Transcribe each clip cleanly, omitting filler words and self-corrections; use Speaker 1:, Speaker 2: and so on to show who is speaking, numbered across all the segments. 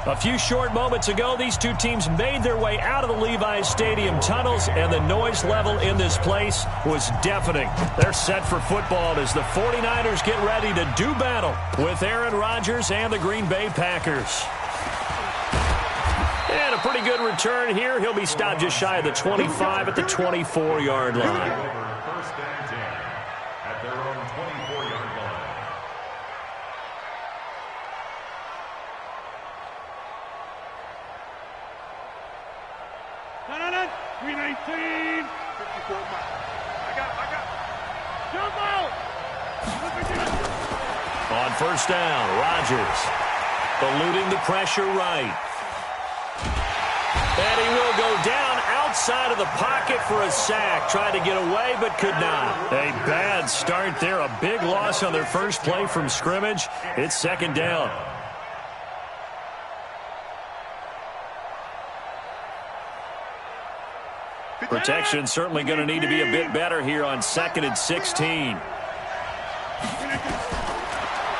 Speaker 1: A few short moments ago, these two teams made their way out of the Levi's Stadium tunnels, and the noise level in this place was deafening. They're set for football as the 49ers get ready to do battle with Aaron Rodgers and the Green Bay Packers. And a pretty good return here. He'll be stopped just shy of the 25 at the 24-yard line.
Speaker 2: First and 10 at their own 24-yard line.
Speaker 3: No. 319. 54 miles. I got. Jump out.
Speaker 1: On first down, Rodgers eluding the pressure right. And he will go down outside of the pocket for a sack. Tried to get away, but could not. A bad start there. A big loss on their first play from scrimmage. It's second down. Protection certainly going to need to be a bit better here on 2nd and 16.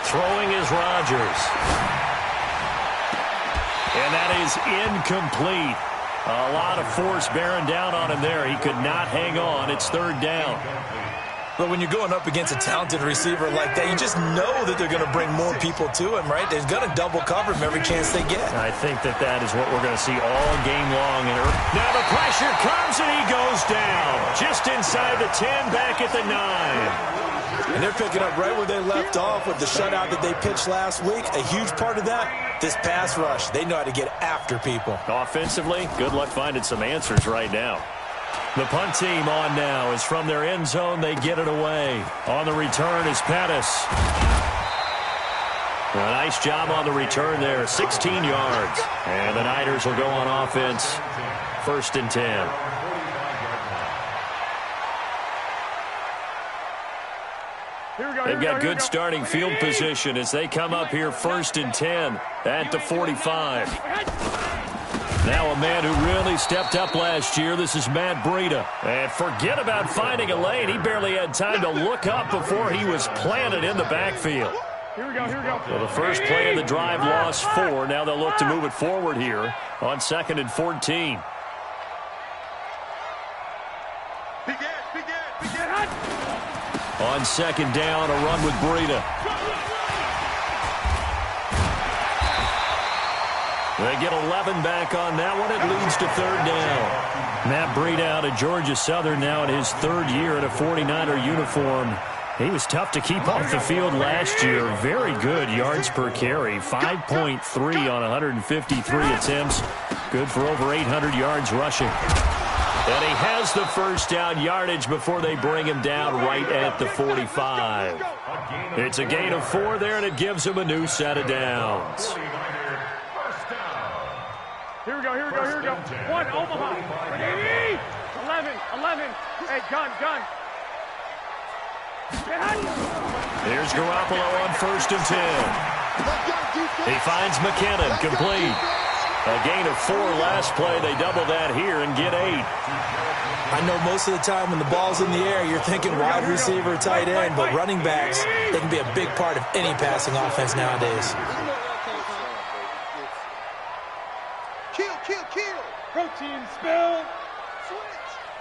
Speaker 1: Throwing is Rodgers. And that is incomplete. A lot of force bearing down on him there. He could not hang on. It's third down.
Speaker 4: But when you're going up against a talented receiver like that, you just know that they're going to bring more people to him, right? They're going to double cover him every chance they get.
Speaker 1: I think that is what we're going to see all game long. Now the pressure comes and he goes down. Just inside the 10, back at the 9.
Speaker 4: And they're picking up right where they left off with the shutout that they pitched last week. A huge part of that, this pass rush. They know how to get after people.
Speaker 1: Offensively, good luck finding some answers right now. The punt team on now is from their end zone. They get it away. On the return is Pettis. A nice job on the return there. 16 yards. And the Niners will go on offense. 1st and 10. They've got good starting field position as they come up here 1st and 10 at the 45. Now a man who really stepped up last year. This is Matt Breida. And forget about finding a lane. He barely had time to look up before he was planted in the backfield.
Speaker 3: Here we go.
Speaker 1: Well, the first play of the drive lost 4. Now they'll look to move it forward here on 2nd and 14. On 2nd down, a run with Breida. They get 11 back on that one. It leads to 3rd down. Matt Breida out of Georgia Southern now in his 3rd year in a 49er uniform. He was tough to keep off the field last year. Very good yards per carry. 5.3 on 153 attempts. Good for over 800 yards rushing. And he has the first down yardage before they bring him down right at the 45. It's a gain of 4 there, and it gives him a new set of downs.
Speaker 3: Here we go. 1, Omaha. 11. Hey, gun.
Speaker 1: Here's Garoppolo on 1st and 10. He finds McKinnon, complete. A gain of 4 last play. They double that here and get 8.
Speaker 4: I know most of the time when the ball's in the air, you're thinking wide receiver, tight end, but running backs, they can be a big part of any passing offense nowadays.
Speaker 3: Kill. Protein spill.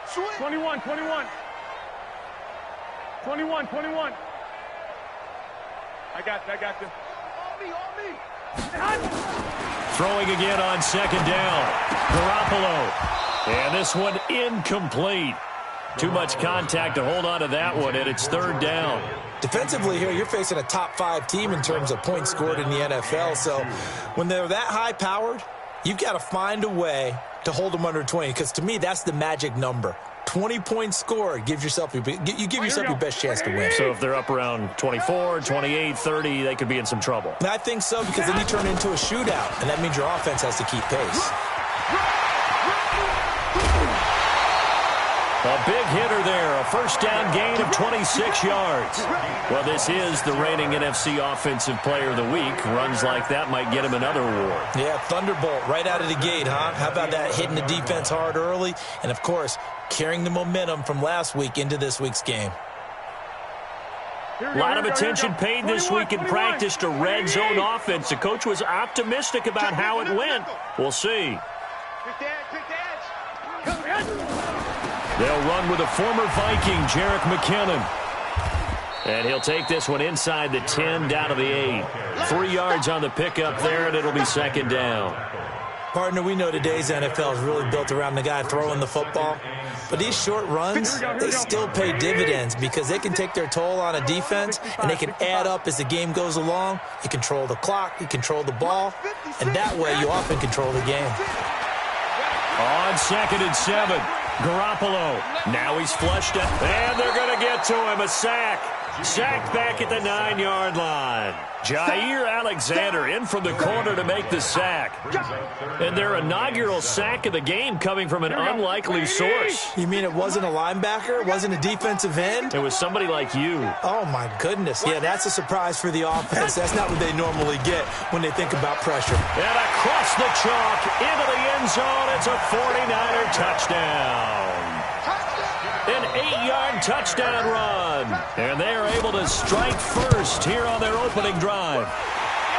Speaker 3: Switch. 21. 21. I got them. On me.
Speaker 1: Throwing again on 2nd down. Garoppolo. And this one incomplete. Too much contact to hold on to that one, and it's 3rd down.
Speaker 4: Defensively here, you're facing a top 5 team in terms of points scored in the NFL. So when they're that high-powered, you've got to find a way to hold them under 20, because to me, that's the magic number. 20 points scored, you give yourself your best chance to win.
Speaker 1: So if they're up around 24, 28, 30, they could be in some trouble.
Speaker 4: And I think so, because then you turn it into a shootout, and that means your offense has to keep pace.
Speaker 1: A big hitter there, a first down gain of 26 yards. Well, this is the reigning NFC Offensive Player of the Week. Runs like that might get him another award.
Speaker 4: Yeah, thunderbolt right out of the gate, huh? How about that, hitting the defense hard early? And, of course, carrying the momentum from last week into this week's game.
Speaker 1: A lot of attention paid this week in practice to red zone offense. The coach was optimistic about how it went. We'll see. They'll run with a former Viking, Jerick McKinnon. And he'll take this one inside the 10, down to the 8. 3 yards on the pickup there, and it'll be second down.
Speaker 4: Partner, we know today's NFL is really built around the guy throwing the football. But these short runs, they still pay dividends because they can take their toll on a defense, and they can add up as the game goes along. You control the clock, you control the ball, and that way you often control the game.
Speaker 1: On 2nd and 7, Garoppolo. Now he's flushed it, and they're going to get to him. A sack. Sacked back at the 9-yard line. Jair Alexander in from the corner to make the sack. And their inaugural sack of the game coming from an unlikely source.
Speaker 4: You mean it wasn't a linebacker? It wasn't a defensive end?
Speaker 1: It was somebody like you.
Speaker 4: Oh, my goodness. Yeah, that's a surprise for the offense. That's not what they normally get when they think about pressure.
Speaker 1: And across the chalk, into the end zone, it's a 49er touchdown. An 8-yard touchdown run. And they are able to strike first here on their opening drive.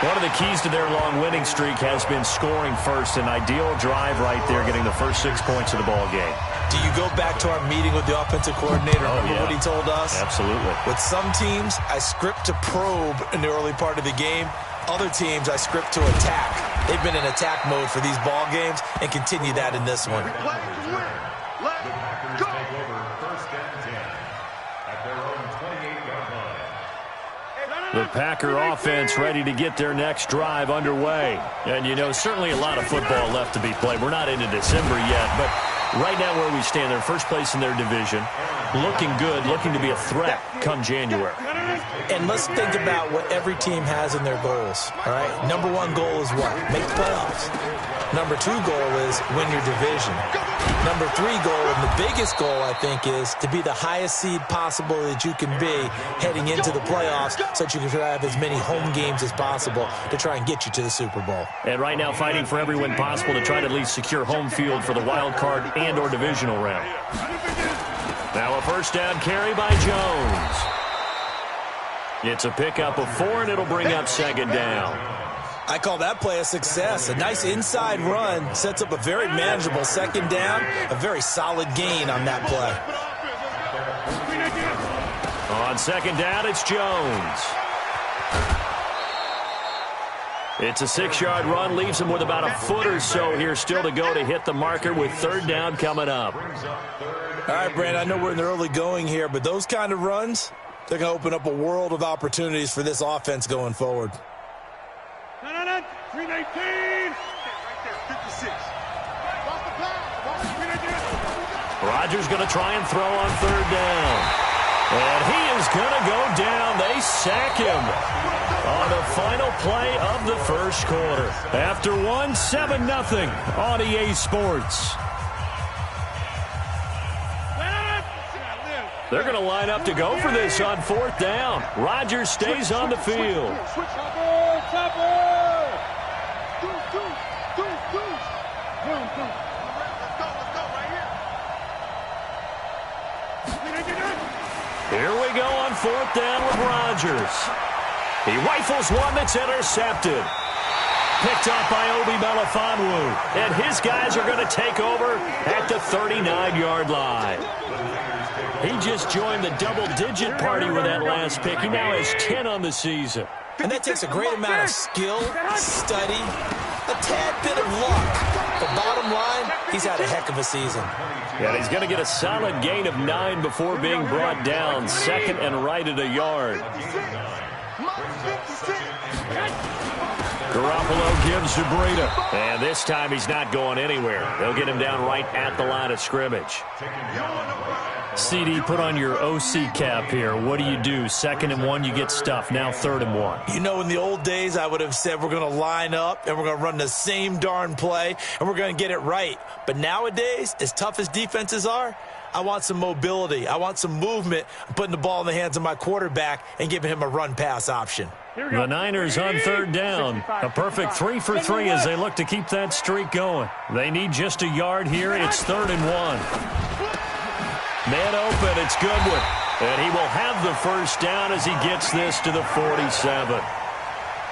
Speaker 1: One of the keys to their long winning streak has been scoring first. An ideal drive right there, getting the first 6 points of the ball game.
Speaker 4: Do you go back to our meeting with the offensive coordinator? Remember what he told us?
Speaker 1: Absolutely.
Speaker 4: With some teams, I script to probe in the early part of the game. Other teams, I script to attack. They've been in attack mode for these ball games and continue that in this one.
Speaker 1: The Packer offense ready to get their next drive underway. And, you know, certainly a lot of football left to be played. We're not into December yet, but right now where we stand, they're first place in their division. Looking good, looking to be a threat come January.
Speaker 4: And let's think about what every team has in their goals, all right? Number 1 goal is what? Make the playoffs. Number 2 goal is win your division. Number 3 goal, and the biggest goal, I think, is to be the highest seed possible that you can be heading into the playoffs so that you can have as many home games as possible to try and get you to the Super Bowl.
Speaker 1: And right now fighting for every win possible to try to at least secure home field for the wild card and or divisional round. Now a first down carry by Jones. It's a pickup of 4, and it'll bring up second down.
Speaker 4: I call that play a success. A nice inside run sets up a very manageable second down, a very solid gain on that play.
Speaker 1: On second down, it's Jones. It's a 6-yard run, leaves him with about a foot or so here still to go to hit the marker with third down coming up.
Speaker 4: All right, Brandon, I know we're in the early going here, but those kind of runs, they're going to open up a world of opportunities for this offense going forward.
Speaker 3: 319. Right there, 56.
Speaker 1: Rodgers going to try and throw on third down. And he is going to go down. They sack him on the final play of the first quarter. After 7-0 on EA Sports. They're going to line up to go for this on fourth down. Rodgers stays on the field. Here we go on fourth down with Rodgers. He rifles one that's intercepted. Picked up by Obi Melifonwu. And his guys are going to take over at the 39-yard line. He just joined the double-digit party with that last pick. He now has 10 on the season.
Speaker 4: And that takes a great amount of skill, study, a tad bit of luck. But bottom line, he's had a heck of a season.
Speaker 1: And he's going to get a solid gain of 9 before being brought down. Second and right at a yard. Garoppolo gives to Breida. And this time he's not going anywhere. They'll get him down right at the line of scrimmage. CD, put on your OC cap here. What do you do? 2nd and 1, you get stuffed. Now 3rd and 1.
Speaker 4: You know, in the old days, I would have said we're going to line up and we're going to run the same darn play and we're going to get it right. But nowadays, as tough as defenses are, I want some mobility. I want some movement. I'm putting the ball in the hands of my quarterback and giving him a run-pass option.
Speaker 1: The Niners on third down. A perfect 3 for 3 as they look to keep that streak going. They need just a yard here. It's 3rd and 1. Man open, it's Goodwin. And he will have the first down as he gets this to the 47.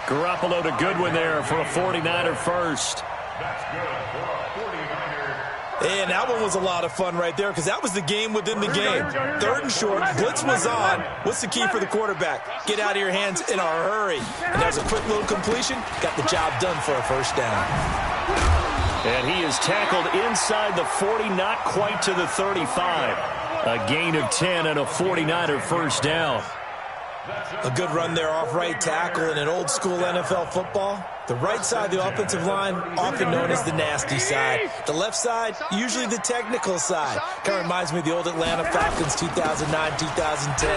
Speaker 1: Garoppolo to Goodwin there for a 49er first.
Speaker 2: That's good for a 49er.
Speaker 4: And that one was a lot of fun right there because that was the game within the game. Third and short, blitz was on. What's the key for the quarterback? Get out of your hands in a hurry. And that was a quick little completion. Got the job done for a first down.
Speaker 1: And he is tackled inside the 40, not quite to the 35. A gain of 10 and a 49er first down.
Speaker 4: A good run there off right tackle in an old-school NFL football. The right side of the offensive line, often known as the nasty side. The left side, usually the technical side. Kind of reminds me of the old Atlanta Falcons 2009, 2010.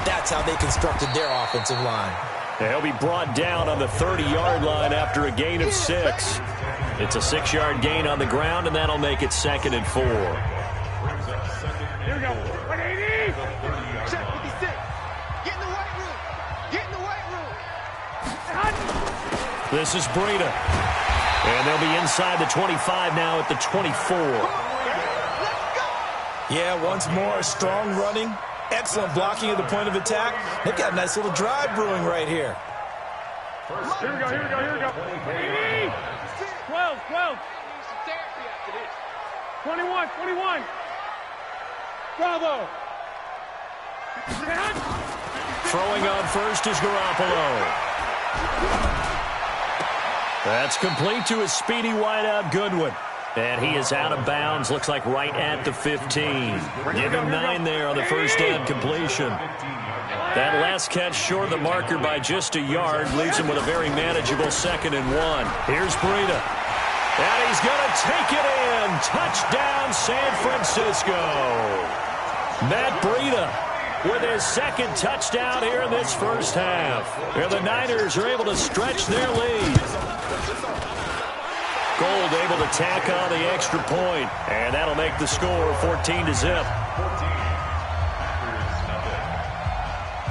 Speaker 4: That's how they constructed their offensive line.
Speaker 1: He'll be brought down on the 30-yard line after a gain of 6. It's a 6-yard gain on the ground, and that'll make it 2nd and 4.
Speaker 3: Here we go. 180. Check 56. Get in the white room. Get in the white room.
Speaker 1: This is Breida. And they'll be inside the 25 now at the 24.
Speaker 4: Yeah, once more, strong running. Excellent blocking at the point of attack. They've got a nice little drive brewing right here.
Speaker 3: Here we go, here we go, here we go. 12, 12. 21, 21. Bravo.
Speaker 1: Throwing on first is Garoppolo. That's complete to his speedy wideout, Goodwin. And he is out of bounds, looks like right at the 15. Give him 9 there on the first down completion. That last catch short of the marker by just a yard leaves him with a very manageable 2nd and 1. Here's Breida. And he's going to take it in. Touchdown, San Francisco. Matt Breida with his 2nd touchdown here in this first half. And the Niners are able to stretch their lead. Gold able to tack on the extra point, and that'll make the score 14-0.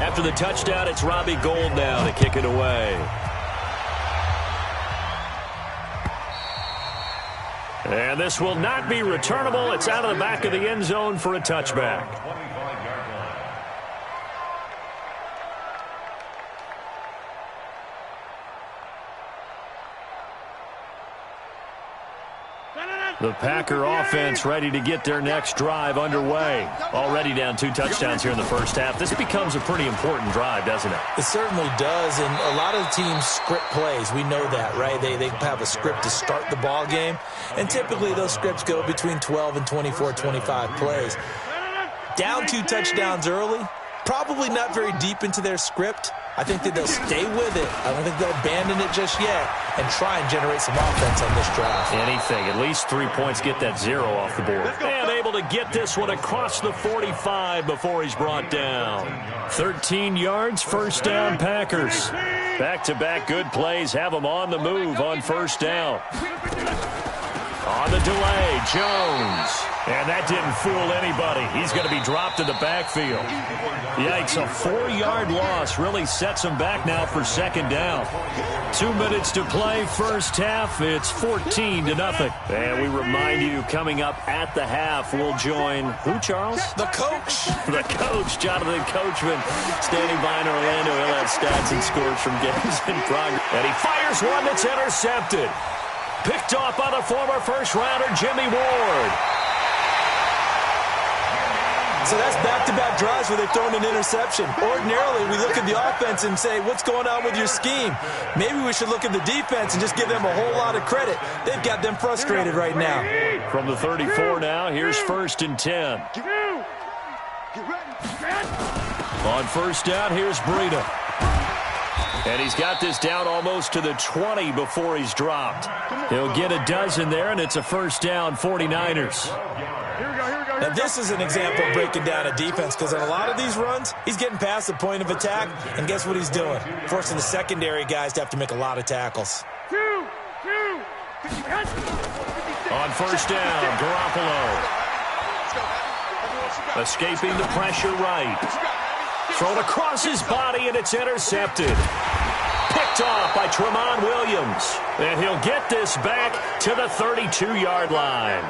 Speaker 1: After the touchdown, it's Robbie Gould now to kick it away. And this will not be returnable. It's out of the back of the end zone for a touchback. The Packer offense ready to get their next drive underway. Already down 2 touchdowns here in the first half. This becomes a pretty important drive, doesn't it?
Speaker 4: It certainly does, and a lot of the teams script plays. We know that, right? They have a script to start the ball game, and typically those scripts go between 12 and 24, 25 plays. Down 2 touchdowns early, probably not very deep into their script. I think that they'll stay with it. I don't think they'll abandon it just yet and try and generate some offense on this drive.
Speaker 1: Anything. At least 3 points, get that 0 off the board. And able to get this one across the 45 before he's brought down. 13 yards, first down, Packers. Back-to-back good plays have them on the move on first down. On the delay, Jones. And that didn't fool anybody. He's going to be dropped in the backfield. Yikes, a 4-yard loss really sets him back now for 2nd down. 2 minutes to play first half. It's 14-0. And we remind you, coming up at the half, we'll join who, Charles?
Speaker 4: The coach.
Speaker 1: The coach, Jonathan Coachman, standing by in Orlando. He'll have stats and scores from games in progress. And he fires one that's intercepted. Picked off by the former first-rounder, Jimmy Ward.
Speaker 4: So that's back-to-back drives where they've thrown an interception. Ordinarily, we look at the offense and say, what's going on with your scheme? Maybe we should look at the defense and just give them a whole lot of credit. They've got them frustrated right now.
Speaker 1: From the 34 now, here's 1st and 10. On first down, here's Breida. And he's got this down almost to the 20 before he's dropped. He'll get a dozen there, and it's a first down, 49ers.
Speaker 4: Now, this is an example of breaking down a defense because on a lot of these runs, he's getting past the point of attack, and guess what he's doing? Forcing the secondary guys to have to make a lot of tackles.
Speaker 1: On first down, Garoppolo. Escaping the pressure right. Thrown across his body, and it's intercepted. Picked off by Tramon Williams. And he'll get this back to the 32-yard line.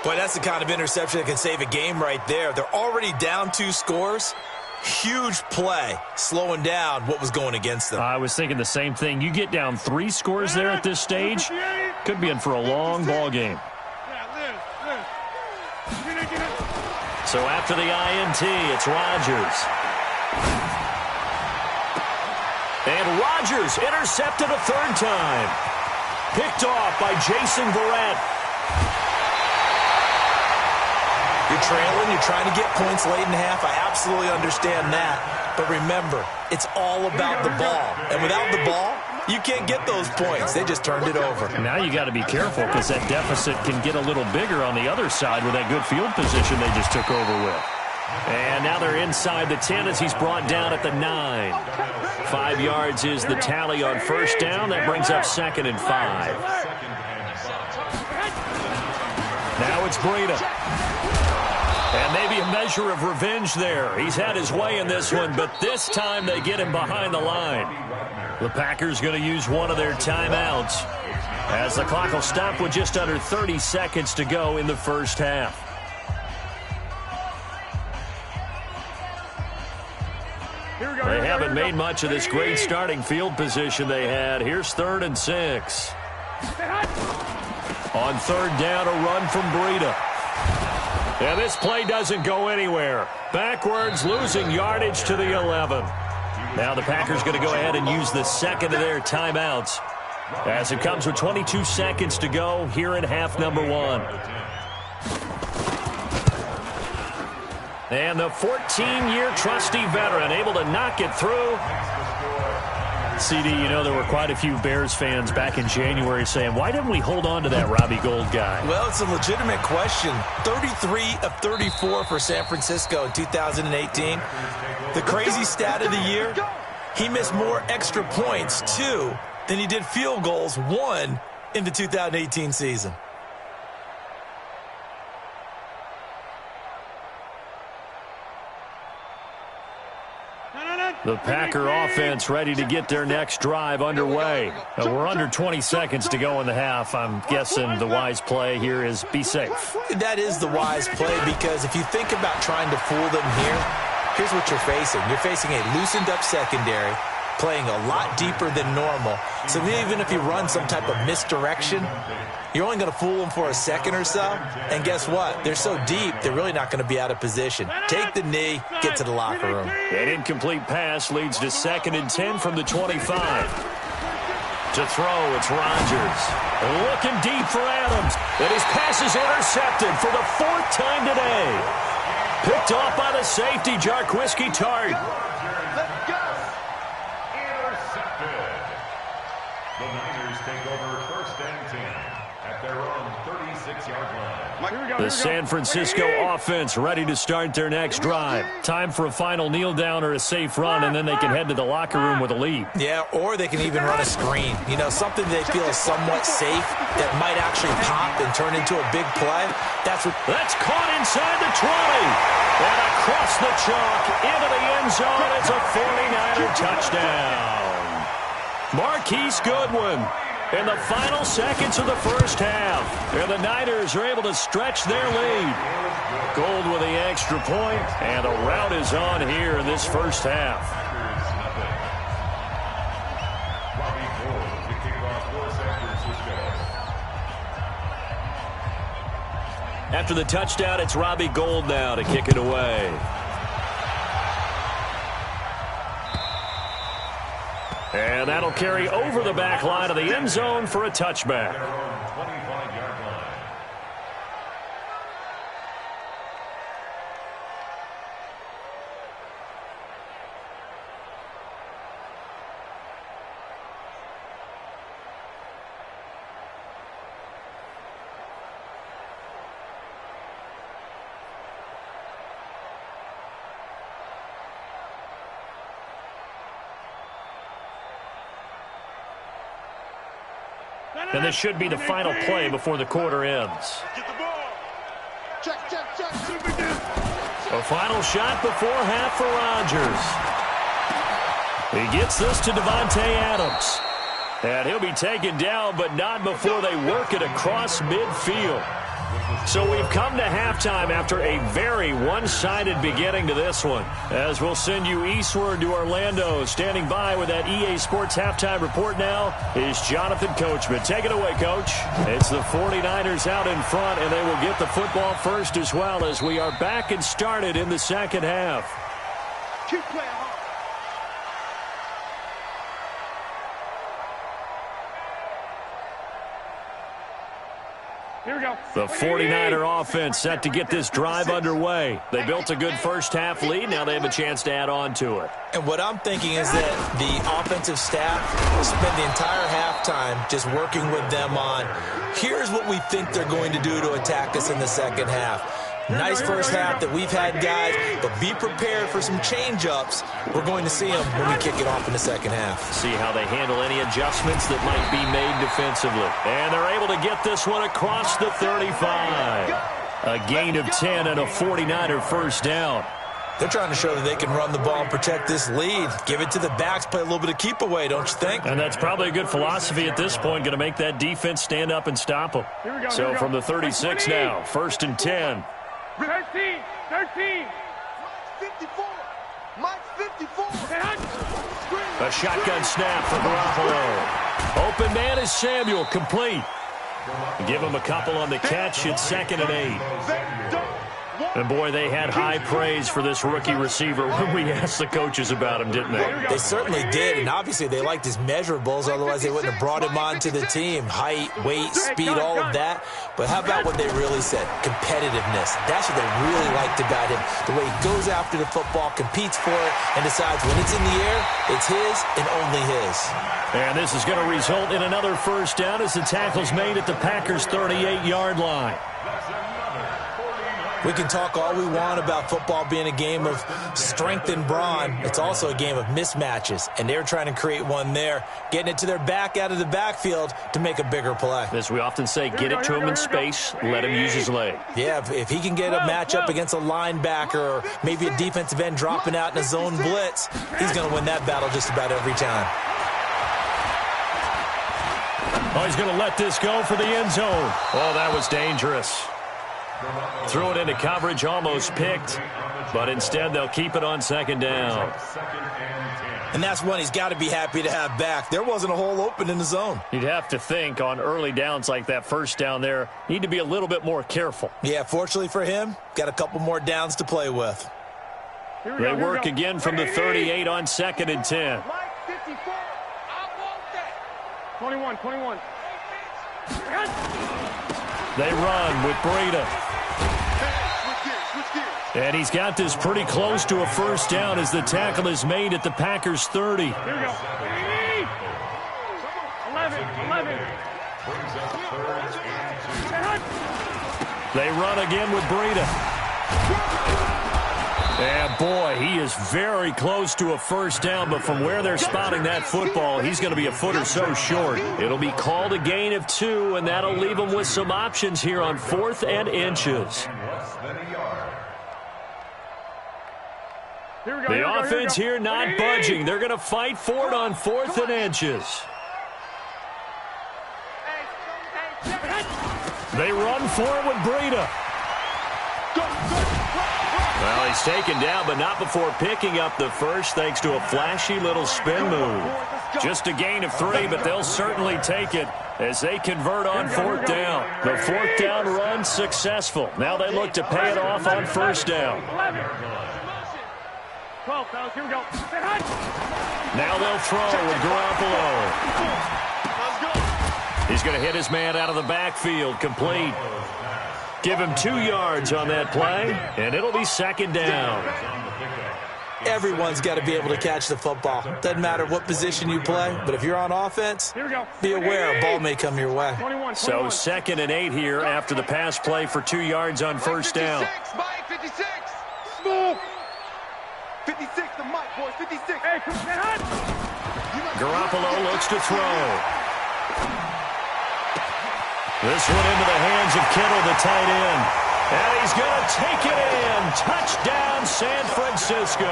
Speaker 4: Boy, that's the kind of interception that can save a game right there. They're already down 2 scores. Huge play, slowing down what was going against them.
Speaker 1: I was thinking the same thing. You get down 3 scores there at this stage, could be in for a long ball game. So after the INT, it's Rodgers. And Rodgers intercepted a 3rd time. Picked off by Jason Verrett.
Speaker 4: You're trailing, you're trying to get points late in half. I absolutely understand that. But remember, it's all about the ball. And without the ball, you can't get those points. They just turned it over.
Speaker 1: Now you got to be careful because that deficit can get a little bigger on the other side with that good field position they just took over with. And now they're inside the 10 as he's brought down at the 9. 5 yards is the tally on 1st down. That brings up 2nd and 5. Now it's Breida. And maybe a measure of revenge there. He's had his way in this one, but this time they get him behind the line. The Packers going to use one of their timeouts as the clock will stop with just under 30 seconds to go in the 1st half. They haven't made much of this great starting field position they had. Here's 3rd and 6. On 3rd down, a run from Breida. And this play doesn't go anywhere. Backwards, losing yardage to the 11. Now the Packers going to go ahead and use the 2nd of their timeouts as it comes with 22 seconds to go here in half number 1. And the 14-year trusty veteran able to knock it through. CD, you know, there were quite a few Bears fans back in January saying, why didn't we hold on to that Robbie Gould guy?
Speaker 4: Well, it's a legitimate question. 33 of 34 for San Francisco in 2018. The crazy stat of the year, he missed more extra points, 2, than he did field goals, 1, in the 2018 season.
Speaker 1: The Packer offense ready to get their next drive underway. We're under 20 seconds to go in the half. I'm guessing the wise play here is be safe.
Speaker 4: That is the wise play because if you think about trying to fool them here, here's what you're facing. You're facing a loosened up secondary, playing a lot deeper than normal. So even if you run some type of misdirection, you're only going to fool them for a second or so. And guess what? They're so deep, they're really not going to be out of position. Take the knee, get to the locker room.
Speaker 1: An incomplete pass leads to 2nd and 10 from the 25. To throw, it's Rodgers. Looking deep for Adams. And his pass is intercepted for the 4th time today. Picked off by the safety, Jarquiski Tart.
Speaker 2: Let's go. Intercepted. The Niners take over 1st and 10 at their own 36-yard line.
Speaker 1: The San Francisco offense ready to start their next drive. Time for a final kneel down or a safe run, and then they can head to the locker room with a lead.
Speaker 4: Yeah, or they can even run a screen. You know, something they feel is somewhat safe that might actually pop and turn into a big play.
Speaker 1: That's caught inside the 20. And across the chalk into the end zone. It's a 49er touchdown. Marquise Goodwin in the final seconds of the 1st half. And the Niners are able to stretch their lead. Gould with the extra point, and a rout is on here in this 1st half.
Speaker 2: Robbie Gould to kick off for San Francisco.
Speaker 1: After the touchdown, it's Robbie Gould now to kick it away. And that'll carry over the back line of the end zone for a touchback.
Speaker 2: 25-yard line.
Speaker 1: And this should be the final play before the quarter ends.
Speaker 3: Get the ball. Check.
Speaker 1: A final shot before half for Rodgers. He gets this to Davante Adams. And he'll be taken down, but not before they work it across midfield. So we've come to halftime after a very one-sided beginning to this one. As we'll send you eastward to Orlando. Standing by with that EA Sports halftime report now is Jonathan Coachman. Take it away, Coach. It's the 49ers out in front, and they will get the football first as well as we are back and started in the second half.
Speaker 3: Keep playing hard. Here we go.
Speaker 1: The 49er offense set to get this drive underway. They built a good first-half lead. Now they have a chance to add on to it.
Speaker 4: And what I'm thinking is that the offensive staff spent the entire halftime just working with them on, here's what we think they're going to do to attack us in the second half. Nice first half that we've had, guys, but be prepared for some change-ups. We're going to see them when we kick it off in the second half.
Speaker 1: See how they handle any adjustments that might be made defensively. And they're able to get this one across the 35. A gain of 10 and a 49er first down.
Speaker 4: They're trying to show that they can run the ball and protect this lead. Give it to the backs, play a little bit of keep away, don't you think?
Speaker 1: And that's probably a good philosophy at this point, going to make that defense stand up and stop them. So from the 36 now, 1st and 10.
Speaker 3: 13. Mike 54. Mike 54.
Speaker 1: A shotgun snap for Garoppolo. Open man is Samuel, complete. Give him a couple on the catch. It's 2nd and 8. And, boy, they had high praise for this rookie receiver when we asked the coaches about him, didn't they?
Speaker 4: They certainly did, and obviously they liked his measurables. Otherwise, they wouldn't have brought him onto the team. Height, weight, speed, all of that. But how about what they really said? Competitiveness. That's what they really liked about him. The way he goes after the football, competes for it, and decides when it's in the air, it's his and only his.
Speaker 1: And this is going to result in another first down as the tackle's made at the Packers' 38-yard line.
Speaker 4: We can talk all we want about football being a game of strength and brawn. It's also a game of mismatches, and they're trying to create one there, getting it to their back out of the backfield to make a bigger play.
Speaker 1: As we often say, get it to him in space, let him use his leg.
Speaker 4: Yeah, if he can get a matchup against a linebacker or maybe a defensive end dropping out in a zone blitz, he's going to win that battle just about every time.
Speaker 1: Oh, he's going to let this go for the end zone. Oh, that was dangerous. Threw it into coverage, almost picked, but instead they'll keep it on 2nd down.
Speaker 4: And that's one he's got to be happy to have back. There wasn't a hole open in the zone.
Speaker 1: You'd have to think on early downs like that first down there, need to be a little bit more careful.
Speaker 4: Yeah, fortunately for him, got a couple more downs to play with.
Speaker 1: They work again from the 38 on 2nd and 10.
Speaker 3: 21.
Speaker 1: They run with Breida. And he's got this pretty close to a first down as the tackle is made at the Packers' 30.
Speaker 3: Here we go. 11.
Speaker 1: They run again with Breida. And, boy, he is very close to a first down, but from where they're spotting that football, he's going to be a foot or so short. It'll be called a gain of 2, and that'll leave him with some options here on 4th and inches. The offense here not budging. They're going to fight for it on 4th and inches. They run for it with Breida. Well, he's taken down, but not before picking up the first, thanks to a flashy little spin move. Just a gain of 3, but they'll certainly take it as they convert on 4th down. The 4th down run successful. Now they look to pay it off on 1st down.
Speaker 3: 12, fellas, here we go.
Speaker 1: Now they'll throw with Garoppolo. He's going to hit his man out of the backfield, complete. Give him 2 yards on that play, and it'll be 2nd down.
Speaker 4: Everyone's got to be able to catch the football. Doesn't matter what position you play, but if you're on offense, be aware a ball may come your way.
Speaker 1: So 2nd and 8 here after the pass play for 2 yards on 1st down.
Speaker 3: 56. Smooth. 56 to Mike, boys. 56. Hey,
Speaker 1: Garoppolo looks to throw. This one into the hands of Kittle, the tight end. And he's going to take it in. Touchdown, San Francisco.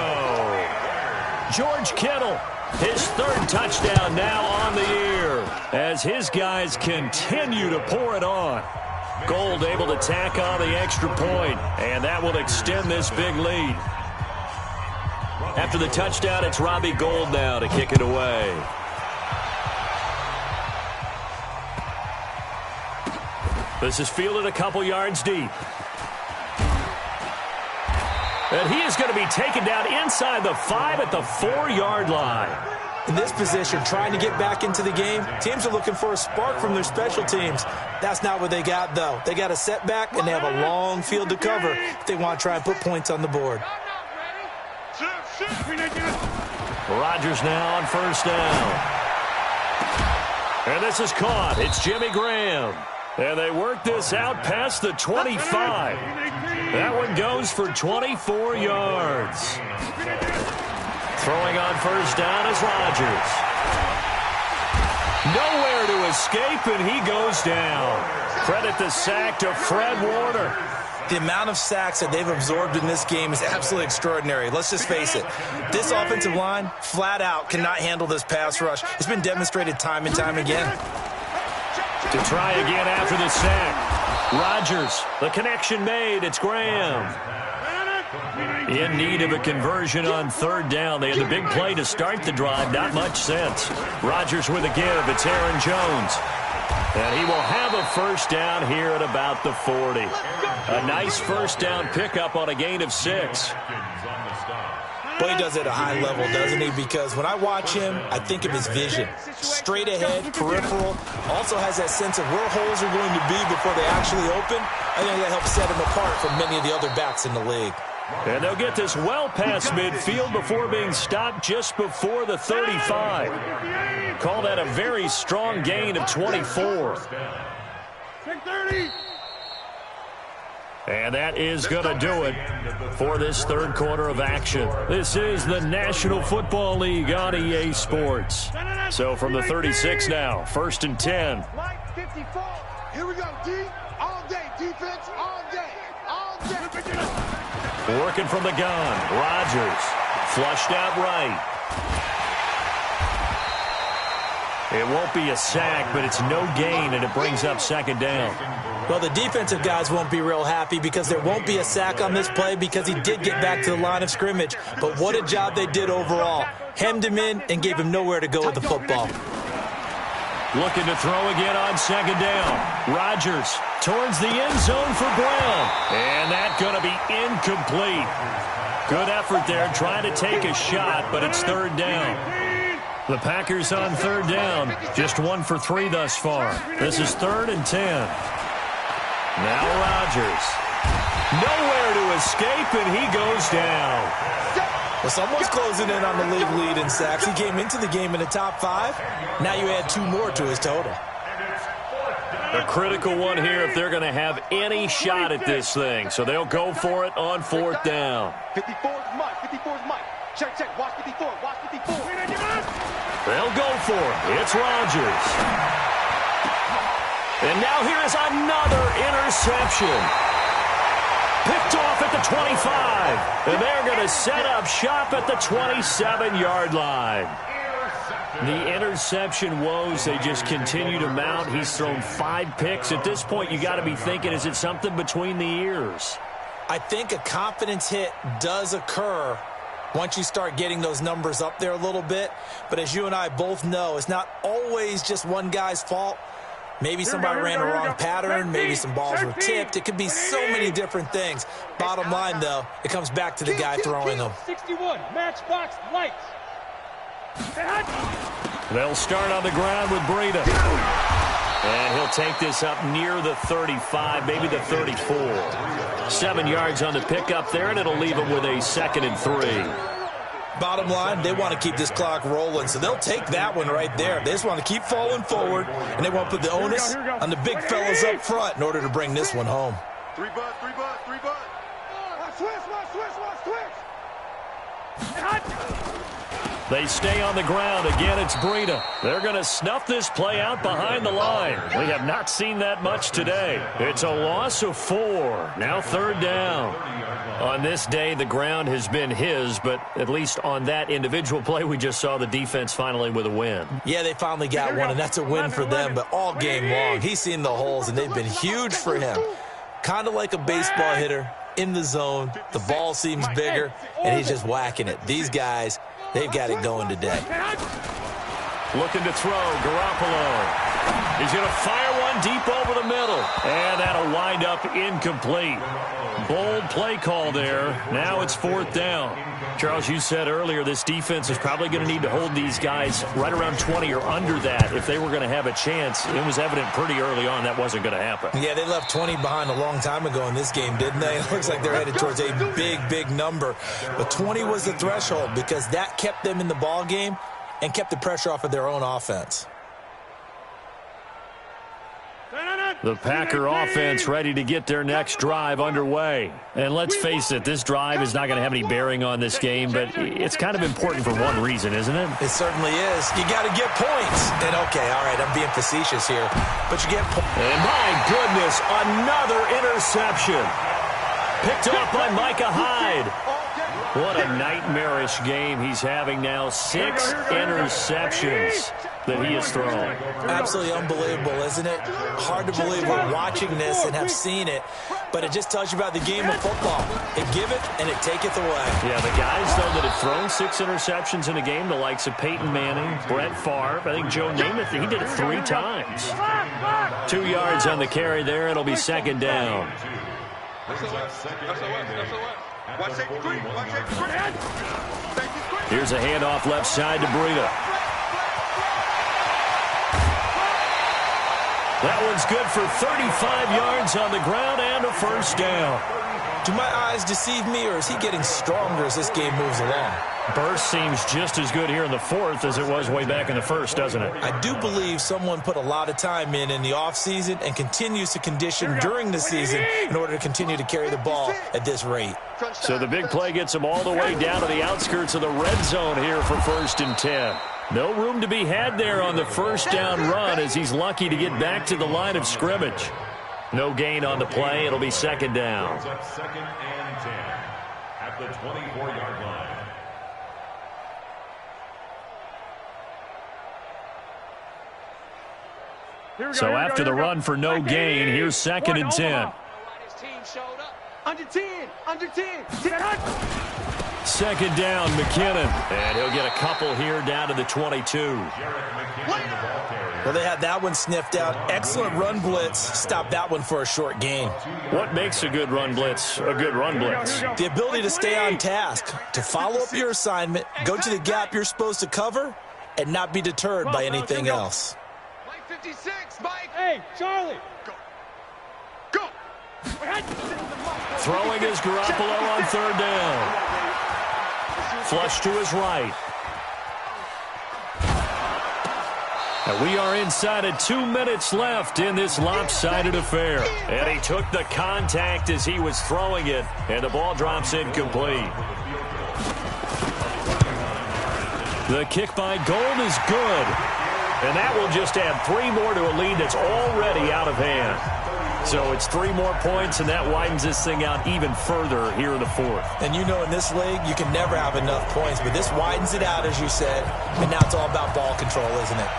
Speaker 1: George Kittle, his third touchdown now on the year as his guys continue to pour it on. Gold able to tack on the extra point, and that will extend this big lead. After the touchdown, it's Robbie Gould now to kick it away. This is fielded a couple yards deep. And he is going to be taken down inside the 5 at the 4-yard line.
Speaker 4: In this position, trying to get back into the game, teams are looking for a spark from their special teams. That's not what they got, though. They got a setback, and they have a long field to cover if they want to try and put points on the board.
Speaker 1: Rodgers now on first down. And this is caught. It's Jimmy Graham. And they work this out past the 25. That one goes for 24 yards. Throwing on first down is Rodgers. Nowhere to escape, and he goes down. Credit the sack to Fred Warner.
Speaker 4: The amount of sacks that they've absorbed in this game is absolutely extraordinary. Let's just face it. This offensive line, flat out, cannot handle this pass rush. It's been demonstrated time and time again.
Speaker 1: To try again after the sack. Rodgers, the connection made. It's Graham. In need of a conversion on third down. They had the big play to start the drive. Not much sense. Rodgers with a give. It's Aaron Jones. And he will have a first down here at about the 40. A nice first down pickup on a gain of 6.
Speaker 4: But he does it at a high level, doesn't he? Because when I watch him, I think of his vision. Straight ahead, peripheral. Also has that sense of where holes are going to be before they actually open. I think that helps set him apart from many of the other backs in the league.
Speaker 1: And they'll get this well past midfield before being stopped just before the 35. Call that a very strong gain of 24. And that is going to do it for this third quarter of action. This is the National Football League on EA Sports. So from the 36 now, first and 10.
Speaker 3: Here we go, D. All day, defense, all day, all day.
Speaker 1: Working from the gun, Rodgers, flushed out right. It won't be a sack, but it's no gain, and it brings up second down.
Speaker 4: Well, the defensive guys won't be real happy because there won't be a sack on this play because he did get back to the line of scrimmage. But what a job they did overall. Hemmed him in and gave him nowhere to go with the football.
Speaker 1: Looking to throw again on second down. Rodgers towards the end zone for Brown. And that's going to be incomplete. Good effort there trying to take a shot, but it's third down. The Packers on third down. Just 1 for 3 thus far. This is 3rd and 10. Now Rodgers. Nowhere to escape, and he goes down.
Speaker 4: Well, someone's closing in on the league lead in sacks. He came into the game in the top 5. Now you add 2 more to his total.
Speaker 1: A critical one here if they're going to have any shot at this thing. So they'll go for it on 4th down.
Speaker 3: 54's Mike. 54's Mike. Check, check. Watch 54. Watch 54.
Speaker 1: They'll go for it. It's Rodgers. And now here is another interception. Picked off at the 25. And they're going to set up shop at the 27-yard line. The interception woes, they just continue to mount. He's thrown 5 picks. At this point, you got to be thinking, is it something between the ears?
Speaker 4: I think a confidence hit does occur once you start getting those numbers up there a little bit. But as you and I both know, it's not always just one guy's fault. Maybe somebody ran a wrong pattern. Maybe some balls were tipped. It could be so many different things. Bottom line, though, it comes back to the guy throwing them.
Speaker 3: 61, matchbox lights.
Speaker 1: They'll start on the ground with Breida. And he'll take this up near the 35, maybe the 34. 7 yards on the pickup there, and it'll leave him with a 2nd and 3.
Speaker 4: Bottom line, they want to keep this clock rolling, so they'll take that one right there. They just want to keep falling forward, and they want to put the onus on the big fellas up front in order to bring this one home.
Speaker 3: 3 bud, 3 bud, 3 bud. Watch switch, watch switch, watch switch.
Speaker 1: They stay on the ground. Again, it's Breida. They're going to snuff this play out behind the line. We have not seen that much today. It's a loss of 4. Now 3rd down. On this day, the ground has been his, but at least on that individual play, we just saw the defense finally with a win.
Speaker 4: Yeah, they finally got one, and that's a win for them, but all game long, he's seen the holes, and they've been huge for him. Kind of like a baseball hitter in the zone. The ball seems bigger, and he's just whacking it. These guys, they've got it going today.
Speaker 1: Looking to throw, Garoppolo. He's going to fire one deep over the middle. And that'll wind up incomplete. Bold play call there. Now it's 4th down. Charles, you said earlier this defense is probably going to need to hold these guys right around 20 or under that if they were going to have a chance. It was evident pretty early on that wasn't going to happen.
Speaker 4: Yeah, they left 20 behind a long time ago in this game, didn't they? It looks like they're headed towards a big, big number. But 20 was the threshold because that kept them in the ball game and kept the pressure off of their own offense.
Speaker 1: The Packer offense ready to get their next drive underway. And let's face it, this drive is not going to have any bearing on this game, but it's kind of important for one reason, isn't it?
Speaker 4: It certainly is. You got to get points. And, okay, all right, I'm being facetious here, but you get points.
Speaker 1: And, my goodness, another interception. Picked off by Micah Hyde. What a nightmarish game he's having now. 6 interceptions that he has thrown.
Speaker 4: Absolutely unbelievable, isn't it? Hard to believe we're watching this and have seen it, but it just tells you about the game of football. It giveth and it taketh away.
Speaker 1: Yeah, the guys, though, that have thrown 6 interceptions in a game, the likes of Peyton Manning, Brett Favre, I think Joe Namath, he did it 3 times. 2 yards on the carry there. It'll be 2nd down. Here's a handoff left side to Breida. That one's good for 35 yards on the ground and a 1st down.
Speaker 4: Do my eyes deceive me, or is he getting stronger as this game moves along?
Speaker 1: Burst seems just as good here in the 4th as it was way back in the 1st, doesn't it?
Speaker 4: I do believe someone put a lot of time in the offseason and continues to condition during the season in order to continue to carry the ball at this rate.
Speaker 1: So the big play gets him all the way down to the outskirts of the red zone here for 1st and 10. No room to be had there on the 1st down run as he's lucky to get back to the line of scrimmage. No gain on the play. It'll be 2nd down.
Speaker 2: 2nd and 10 at the 24-yard line.
Speaker 1: So after the run for no gain, here's 2nd and 10.
Speaker 3: Under 10, under 10.
Speaker 1: 2nd down, McKinnon. And he'll get a couple here down to the 22.
Speaker 4: Well, they had that one sniffed out. Excellent run blitz. Stop that one for a short gain.
Speaker 1: What makes a good run blitz a good run blitz?
Speaker 4: The ability to stay on task, to follow up your assignment, go to the gap you're supposed to cover, and not be deterred by anything else.
Speaker 3: Mike 56, Mike. Hey, Charlie. Go. Go.
Speaker 1: Throwing is Garoppolo on 3rd down. Flush to his right. And we are inside of 2 minutes left in this lopsided affair. And he took the contact as he was throwing it, and the ball drops incomplete. The kick by Gold is good. And that will just add 3 more to a lead that's already out of hand. So it's 3 more points, and that widens this thing out even further here in the 4th.
Speaker 4: And you know in this league, you can never have enough points, but this widens it out, as you said, and now it's all about ball control, isn't it?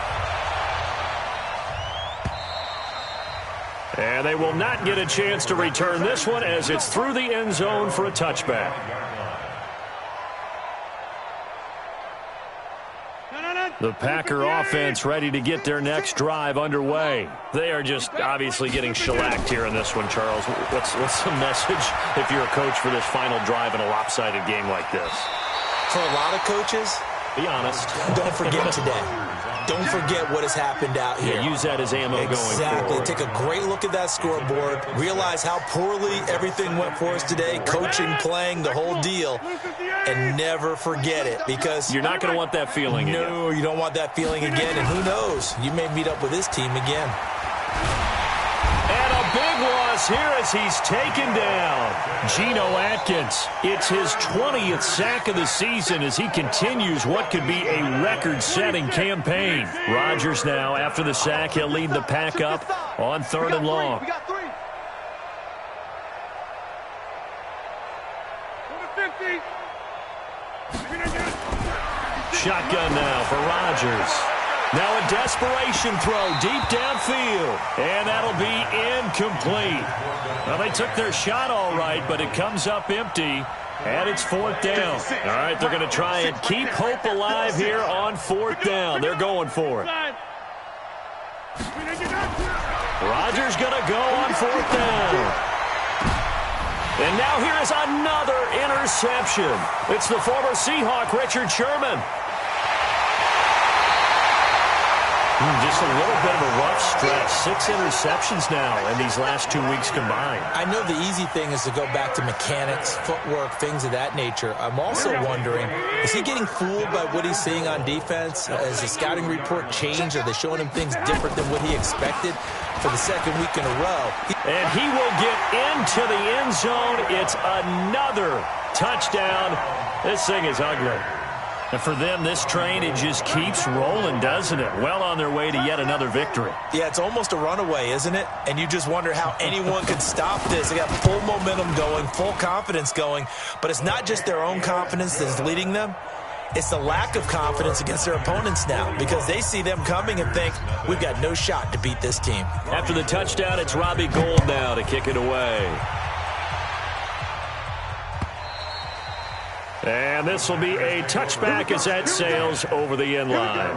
Speaker 1: And they will not get a chance to return this one as it's through the end zone for a touchback. The Packer offense ready to get their next drive underway. They are just obviously getting shellacked here in this one, Charles. What's the message if you're a coach for this final drive in a lopsided game like this?
Speaker 4: For a lot of coaches,
Speaker 1: be honest.
Speaker 4: Don't forget today. Don't forget what has happened out here.
Speaker 1: Yeah, use that as ammo going forward.
Speaker 4: Exactly. Take a great look at that scoreboard. Realize how poorly everything went for us today. Coaching, playing, the whole deal. And never forget it, because
Speaker 1: you're not going to want that feeling again.
Speaker 4: No, you don't want that feeling again. And who knows? You may meet up with this team again.
Speaker 1: And a big one across here as he's taken down. Geno Atkins, it's his 20th sack of the season as he continues what could be a record-setting campaign. Rodgers now, after the sack, he'll lead the pack up on 3rd and long.
Speaker 3: We got 3.
Speaker 1: Shotgun now for Rodgers. Now a desperation throw deep downfield. And that'll be incomplete. Well, they took their shot all right, but it comes up empty. And it's 4th down. All right, they're going to try and keep hope alive here on 4th down. They're going for it. Rodgers going to go on 4th down. And now here is another interception. It's the former Seahawk, Richard Sherman. Just a little bit of a rough stretch. 6 interceptions now in these last 2 weeks combined.
Speaker 4: I know the easy thing is to go back to mechanics, footwork, things of that nature. I'm also wondering, is he getting fooled by what he's seeing on defense? Has the scouting report changed? Are they showing him things different than what he expected for the 2nd week in a row?
Speaker 1: And he will get into the end zone. It's another touchdown. This thing is ugly. And for them, this train, it just keeps rolling, doesn't it? Well on their way to yet another victory.
Speaker 4: Yeah, it's almost a runaway, isn't it? And you just wonder how anyone could stop this. They got full momentum going, full confidence going. But it's not just their own confidence that's leading them. It's the lack of confidence against their opponents now because they see them coming and think, we've got no shot to beat this team.
Speaker 1: After the touchdown, it's Robbie Gould now to kick it away. And this will be a touchback as that sails over the end line.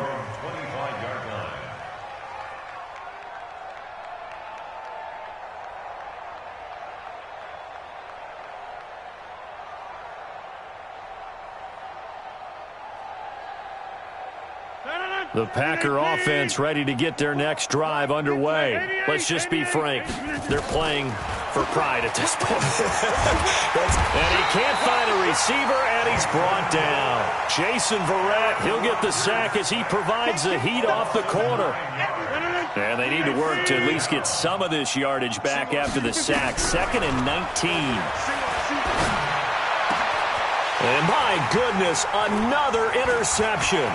Speaker 1: The Packer offense ready to get their next drive underway. Let's just be frank. They're playing for pride at this point. And he can't find a receiver, and he's brought down. Jason Verrett, he'll get the sack as he provides the heat off the corner. And they need to work to at least get some of this yardage back after the sack. 2nd and 19. And my goodness, another interception.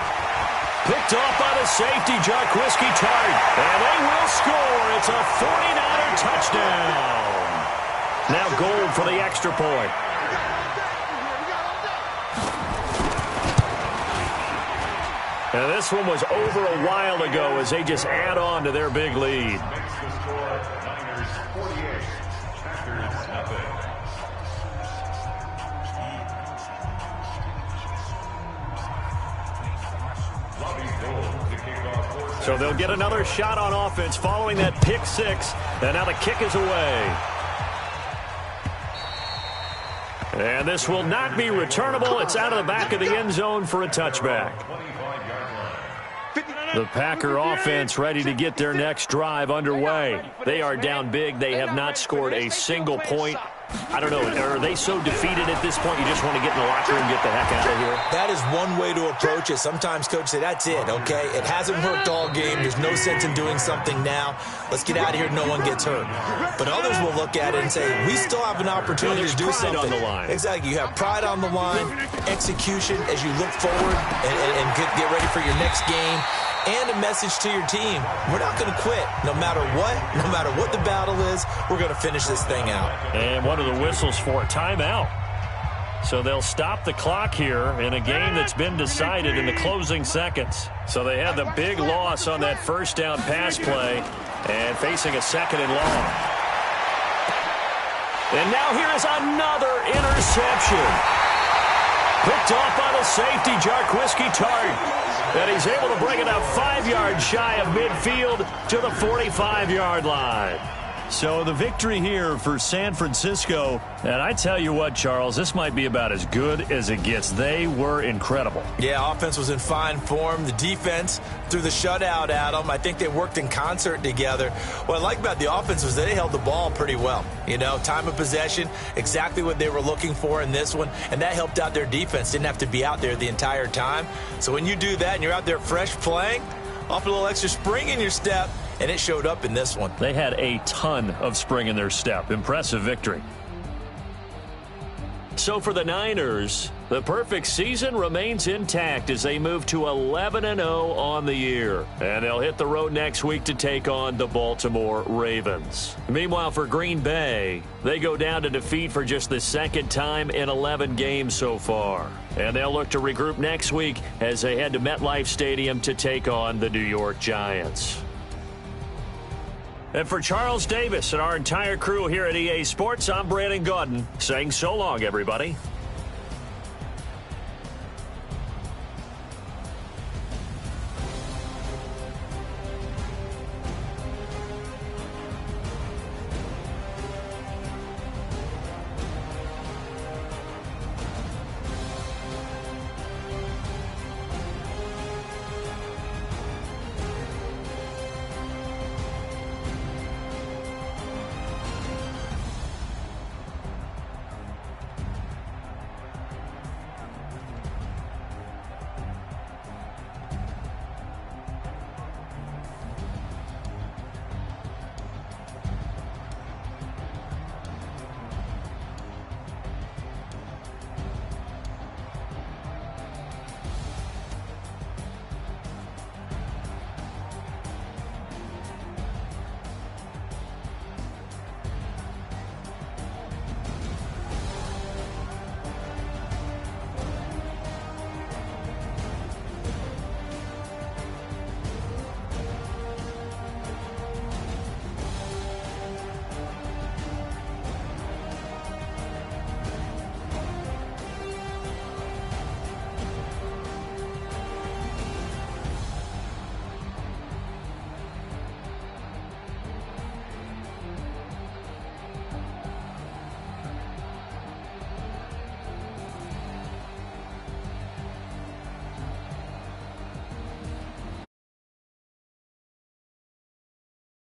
Speaker 1: Picked off by the safety, Jarquiski Tart. And they will score. It's a 49er touchdown. Now Gould for the extra point. And this one was over a while ago as they just add on to their big lead.
Speaker 2: Makes the score Niners 48, Packers nothing.
Speaker 1: So they'll get another shot on offense following that pick 6. And now the kick is away. And this will not be returnable. It's out of the back of the end zone for a touchback. The Packer offense ready to get their next drive underway. They are down big. They have not scored a single point. I don't know. Are they so defeated at this point you just want to get in the locker room and get the heck out of here?
Speaker 4: That is one way to approach it. Sometimes coaches say, that's it, okay? It hasn't worked all game. There's no sense in doing something now. Let's get out of here. No one gets hurt. But others will look at it and say, we still have an opportunity to do something.
Speaker 1: On the line.
Speaker 4: Exactly. You have pride on the line, execution as you look forward and get ready for your next game. And a message to your team. We're not going to quit. No matter what the battle is, we're going to finish this thing out.
Speaker 1: And one of the whistles for a timeout. So they'll stop the clock here in a game that's been decided in the closing seconds. So they had the big loss on that first down pass play and facing a 2nd and long. And now here is another interception. Picked off by the safety, Jarquiski Tart. And he's able to bring it up 5 yards shy of midfield to the 45-yard line. So the victory here for San Francisco. And I tell you what, Charles, this might be about as good as it gets. They were incredible.
Speaker 4: Yeah, offense was in fine form. The defense threw the shutout at them. I think they worked in concert together. What I like about the offense was they held the ball pretty well. You know, time of possession, exactly what they were looking for in this one. And that helped out their defense. Didn't have to be out there the entire time. So when you do that and you're out there fresh playing, off a little extra spring in your step, and it showed up in this one.
Speaker 1: They had a ton of spring in their step. Impressive victory. So for the Niners, the perfect season remains intact as they move to 11-0 on the year. And they'll hit the road next week to take on the Baltimore Ravens. Meanwhile, for Green Bay, they go down to defeat for just the second time in 11 games so far. And they'll look to regroup next week as they head to MetLife Stadium to take on the New York Giants. And for Charles Davis and our entire crew here at EA Sports, I'm Brandon Gaudin saying so long, everybody.